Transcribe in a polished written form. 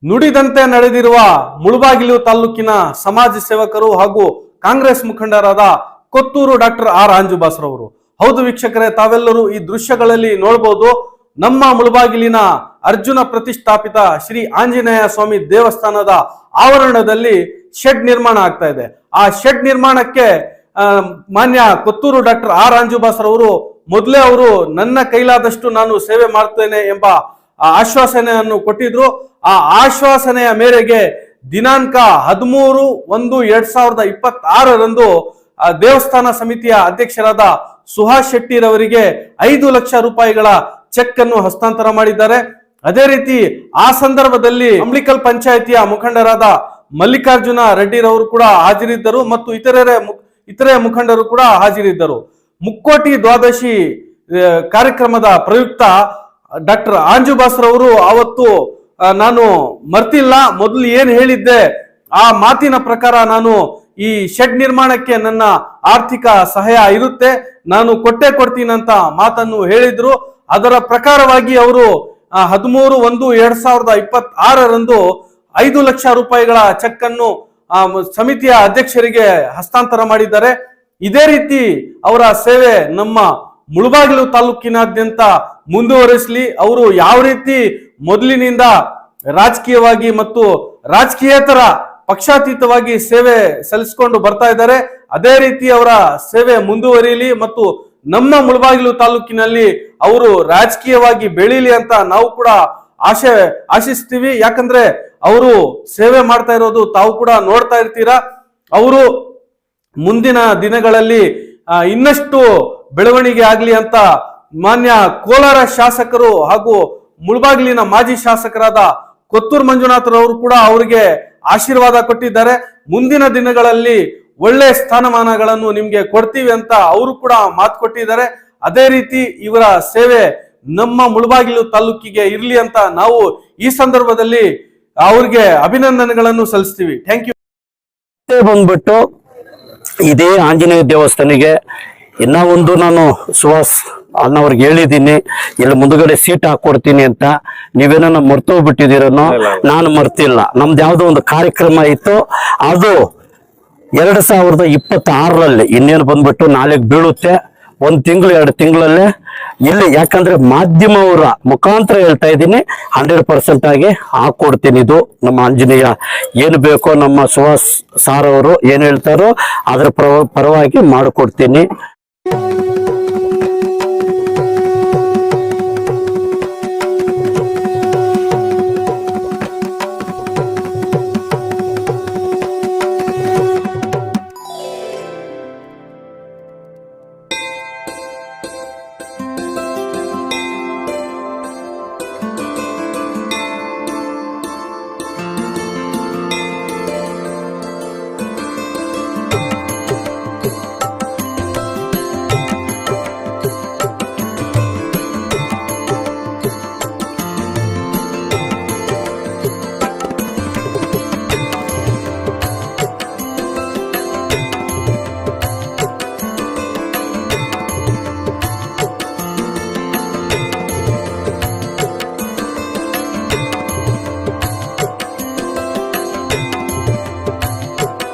ನುಡಿದಂತೆ ನಡೆದಿರುವ ಮುಳಬಾಗಿಲು ತಾಲೂಕಿನ ಸಮಾಜ ಸೇವಕರು ಹಾಗೂ ಕಾಂಗ್ರೆಸ್ ಮುಖಂಡರಾದ ಕೊತ್ತೂರು ಡಾಕ್ಟರ್ ಆರ್ ಅಂಜುಬಾಸ್ರವರು. ಹೌದು ವೀಕ್ಷಕರೇ, ತಾವೆಲ್ಲರೂ ಈ ದೃಶ್ಯಗಳಲ್ಲಿ ನೋಡಬಹುದು. ನಮ್ಮ ಮುಳಬಾಗಿಲಿನ ಅರ್ಜುನ ಪ್ರತಿಷ್ಠಾಪಿತ ಶ್ರೀ ಆಂಜನೇಯ ಸ್ವಾಮಿ ದೇವಸ್ಥಾನದ ಆವರಣದಲ್ಲಿ ಶೆಡ್ ನಿರ್ಮಾಣ ಆಗ್ತಾ ಇದೆ. ಆ ಶೆಡ್ ನಿರ್ಮಾಣಕ್ಕೆ ಮಾನ್ಯ ಕೊತ್ತೂರು ಡಾಕ್ಟರ್ ಆರ್ ಅಂಜುಬಾಸ್ರವರು ಮೊದಲೇ ಅವರು ನನ್ನ ಕೈಲಾದಷ್ಟು ನಾನು ಸೇವೆ ಮಾಡ್ತೇನೆ ಎಂಬ ಆಶ್ವಾಸನೆಯನ್ನು ಕೊಟ್ಟಿದ್ರು. ಆ ಆಶ್ವಾಸನೆಯ ಮೇರೆಗೆ ದಿನಾಂಕ 13/1/2026 ದೇವಸ್ಥಾನ ಸಮಿತಿಯ ಅಧ್ಯಕ್ಷರಾದ ಸುಹಾಸ್ ಶೆಟ್ಟಿರವರಿಗೆ 5 ಲಕ್ಷ ರೂಪಾಯಿಗಳ ಚೆಕ್ ಅನ್ನು ಹಸ್ತಾಂತರ ಮಾಡಿದ್ದಾರೆ. ಅದೇ ರೀತಿ ಆ ಸಂದರ್ಭದಲ್ಲಿ ಅಂಬ್ಲಿಕಲ್ ಪಂಚಾಯಿತಿಯ ಮುಖಂಡರಾದ ಮಲ್ಲಿಕಾರ್ಜುನ ರೆಡ್ಡಿರವರು ಕೂಡ ಹಾಜರಿದ್ದರು ಮತ್ತು ಇತರೆ ಮುಖಂಡರು ಕೂಡ ಹಾಜರಿದ್ದರು. ಮುಕ್ಕೋಟಿ ದ್ವಾದಶಿ ಕಾರ್ಯಕ್ರಮದ ಪ್ರಯುಕ್ತ ಡಾಕ್ಟರ್ ಅಂಜುಬಾಸ್ರವರು ಅವತ್ತು ನಾನು ಮರ್ತಿಲ್ಲ, ಮೊದಲು ಏನ್ ಹೇಳಿದ್ದೆ ಆ ಮಾತಿನ ಪ್ರಕಾರ ನಾನು ಈ ಶೆಡ್ ನಿರ್ಮಾಣಕ್ಕೆ ನನ್ನ ಆರ್ಥಿಕ ಸಹಾಯ ಇರುತ್ತೆ, ನಾನು ಕೊಡ್ತೀನಿ ಅಂತ ಮಾತನ್ನು ಹೇಳಿದ್ರು. ಅದರ ಪ್ರಕಾರವಾಗಿ ಅವರು 13/1/2026 5 ಲಕ್ಷ ರೂಪಾಯಿಗಳ ಚೆಕ್ ಅನ್ನು ಸಮಿತಿಯ ಅಧ್ಯಕ್ಷರಿಗೆ ಹಸ್ತಾಂತರ ಮಾಡಿದ್ದಾರೆ. ಇದೇ ರೀತಿ ಅವರ ಸೇವೆ ನಮ್ಮ ಮುಳಬಾಗಿಲು ತಾಲೂಕಿನಾದ್ಯಂತ ಮುಂದುವರಿಸಲಿ. ಅವರು ಯಾವ ರೀತಿ ಮೊದಲಿನಿಂದ ರಾಜಕೀಯವಾಗಿ ಮತ್ತು ರಾಜಕೀಯೇತರ ಪಕ್ಷಾತೀತವಾಗಿ ಸೇವೆ ಸಲ್ಲಿಸಿಕೊಂಡು ಬರ್ತಾ ಇದ್ದಾರೆ, ಅದೇ ರೀತಿ ಅವರ ಸೇವೆ ಮುಂದುವರಿಯಲಿ ಮತ್ತು ನಮ್ಮ ಮುಳಬಾಗಿಲು ತಾಲೂಕಿನಲ್ಲಿ ಅವರು ರಾಜಕೀಯವಾಗಿ ಬೆಳೀಲಿ ಅಂತ ನಾವು ಕೂಡ ಆಶಿಸ್ತೀವಿ. ಯಾಕಂದ್ರೆ ಅವರು ಸೇವೆ ಮಾಡ್ತಾ ಇರೋದು ತಾವು ಕೂಡ ನೋಡ್ತಾ ಇರ್ತೀರಾ. ಅವರು ಮುಂದಿನ ದಿನಗಳಲ್ಲಿ ಇನ್ನಷ್ಟು ಬೆಳವಣಿಗೆ ಆಗ್ಲಿ ಅಂತ ಮಾನ್ಯ ಕೋಲಾರ ಶಾಸಕರು ಹಾಗೂ ಮುಳಬಾಗಿಲಿನ ಮಾಜಿ ಶಾಸಕರಾದ ಕೊತ್ತೂರು ಮಂಜುನಾಥರವರು ಕೂಡ ಅವರಿಗೆ ಆಶೀರ್ವಾದ ಕೊಟ್ಟಿದ್ದಾರೆ. ಮುಂದಿನ ದಿನಗಳಲ್ಲಿ ಒಳ್ಳೆ ಸ್ಥಾನಮಾನಗಳನ್ನು ನಿಮ್ಗೆ ಕೊಡ್ತೀವಿ ಅಂತ ಅವರು ಕೂಡ ಮಾತು ಕೊಟ್ಟಿದ್ದಾರೆ. ಅದೇ ರೀತಿ ಇವರ ಸೇವೆ ನಮ್ಮ ಮುಳಬಾಗಿಲು ತಾಲೂಕಿಗೆ ಇರ್ಲಿ ಅಂತ ನಾವು ಈ ಸಂದರ್ಭದಲ್ಲಿ ಅವ್ರಿಗೆ ಅಭಿನಂದನೆಗಳನ್ನು ಸಲ್ಲಿಸ್ತೀವಿ. Thank you. ಬಂದ್ಬಿಟ್ಟು ಇದೇ ಆಂಜನೇಯ ದೇವಸ್ಥಾನಿಗೆ ಇನ್ನ ಒಂದು ನಾನು ಸುಹಾಸ್ ಅಣ್ಣವ್ರಿಗೆ ಹೇಳಿದ್ದೀನಿ, ಇಲ್ಲಿ ಮುಂದುಗಡೆ ಸೀಟ್ ಹಾಕೊಡ್ತೀನಿ ಅಂತ. ನೀವೇನೋ ಮರ್ತೋಗ್ಬಿಟ್ಟಿದ್ದೀರನೋ, ನಾನು ಮರ್ತಿಲ್ಲ. ನಮ್ದು ಯಾವ್ದೋ ಒಂದು ಕಾರ್ಯಕ್ರಮ ಇತ್ತು, ಅದು 2026 ಇನ್ನೇನು ಬಂದ್ಬಿಟ್ಟು ನಾಳೆಗೆ ಬೀಳುತ್ತೆ. 1 ತಿಂಗಳು 2 ತಿಂಗಳಲ್ಲೇ ಇಲ್ಲಿ, ಯಾಕಂದ್ರೆ ಮಾಧ್ಯಮವರ ಮುಖಾಂತರ ಹೇಳ್ತಾ ಇದ್ದೀನಿ, 100% ಆಗಿ ಹಾಕೊಡ್ತೀನಿ. ಇದು ನಮ್ಮ ಆಂಜನೇಯ ಏನು ಬೇಕೋ ನಮ್ಮ ಸುಹಾಸ್ ಸಾರ್ ಅವರು ಏನ್ ಹೇಳ್ತಾರೋ ಅದ್ರ ಪರವಾಗಿ ಮಾಡಿಕೊಡ್ತೀನಿ.